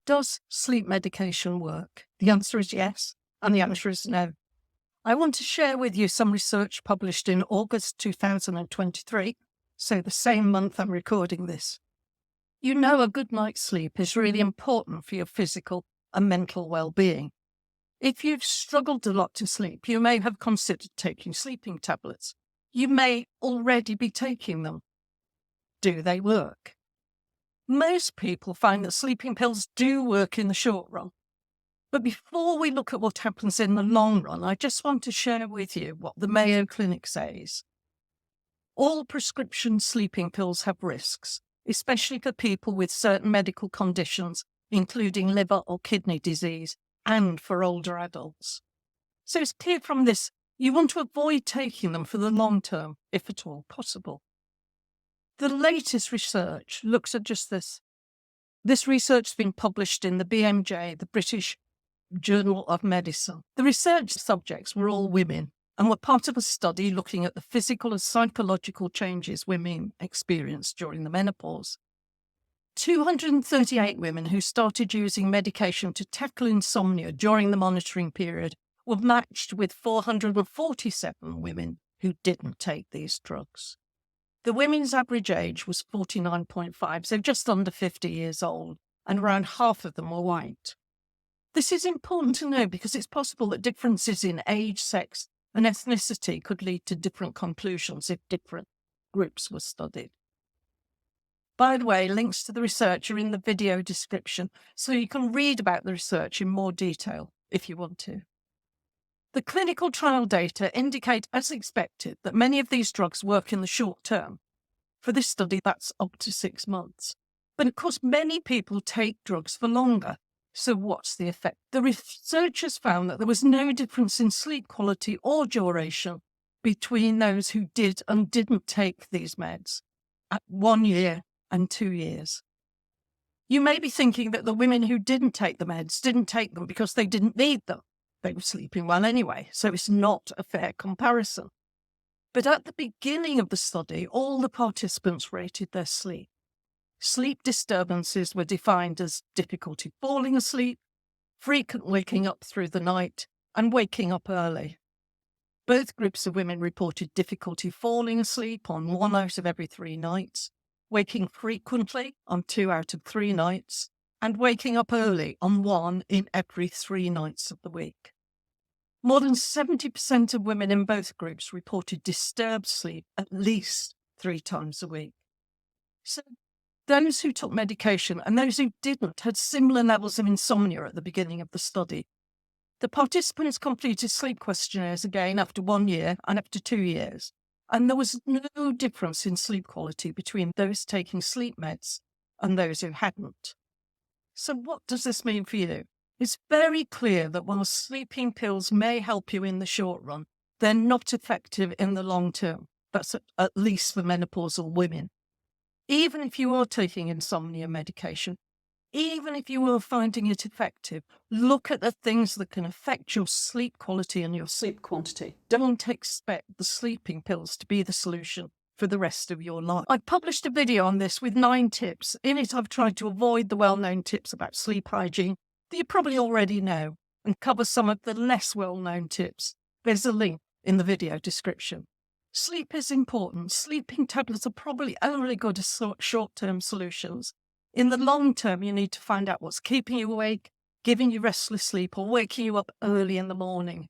Does sleep medication work? The answer is yes, and the answer is no. I want to share with you some research published in August 2023, so the same month I'm recording this. You know, a good night's sleep is really important for your physical and mental well-being. If you've struggled a lot to sleep, you may have considered taking sleeping tablets. You may already be taking them. Do they work? Most people find that sleeping pills do work in the short run. But before we look at what happens in the long run, I just want to share with you what the Mayo Clinic says. All prescription sleeping pills have risks, especially for people with certain medical conditions, including liver or kidney disease, and for older adults. So it's clear from this, you want to avoid taking them for the long term, if at all possible. The latest research looks at just this. This research has been published in the BMJ, the British Journal of Medicine. The research subjects were all women and were part of a study looking at the physical and psychological changes women experience during the menopause. 238 women who started using medication to tackle insomnia during the monitoring period were matched with 447 women who didn't take these drugs. The women's average age was 49.5, so just under 50 years old, and around half of them were white. This is important to know because it's possible that differences in age, sex, and ethnicity could lead to different conclusions if different groups were studied. By the way, links to the research are in the video description, so you can read about the research in more detail if you want to. The clinical trial data indicate, as expected, that many of these drugs work in the short term. For this study, that's up to 6 months. But of course, many people take drugs for longer. So what's the effect? The researchers found that there was no difference in sleep quality or duration between those who did and didn't take these meds at 1 year and 2 years. You may be thinking that the women who didn't take the meds didn't take them because they didn't need them. They were sleeping well anyway, so it's not a fair comparison. But at the beginning of the study, all the participants rated their sleep. Sleep disturbances were defined as difficulty falling asleep, frequent waking up through the night, and waking up early. Both groups of women reported difficulty falling asleep on 1 out of every 3 nights, waking frequently on 2 out of 3 nights, and waking up early on 1 in every 3 nights of the week. More than 70% of women in both groups reported disturbed sleep at least 3 times a week. So those who took medication and those who didn't had similar levels of insomnia at the beginning of the study. The participants completed sleep questionnaires again after 1 year and after 2 years, and there was no difference in sleep quality between those taking sleep meds and those who hadn't. So what does this mean for you? It's very clear that while sleeping pills may help you in the short run, they're not effective in the long term. That's at least for menopausal women. Even if you are taking insomnia medication, even if you are finding it effective, look at the things that can affect your sleep quality and your sleep quantity. Don't expect the sleeping pills to be the solution for the rest of your life. I published a video on this with 9 tips. In it, I've tried to avoid the well-known tips about sleep hygiene that you probably already know and cover some of the less well-known tips. There's a link in the video description. Sleep is important. Sleeping tablets are probably only good as short-term solutions. In the long term, you need to find out what's keeping you awake, giving you restless sleep, or waking you up early in the morning.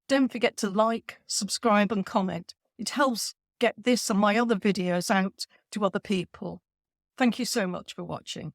Don't forget to like, subscribe, and comment. It helps get this and my other videos out to other people. Thank you so much for watching.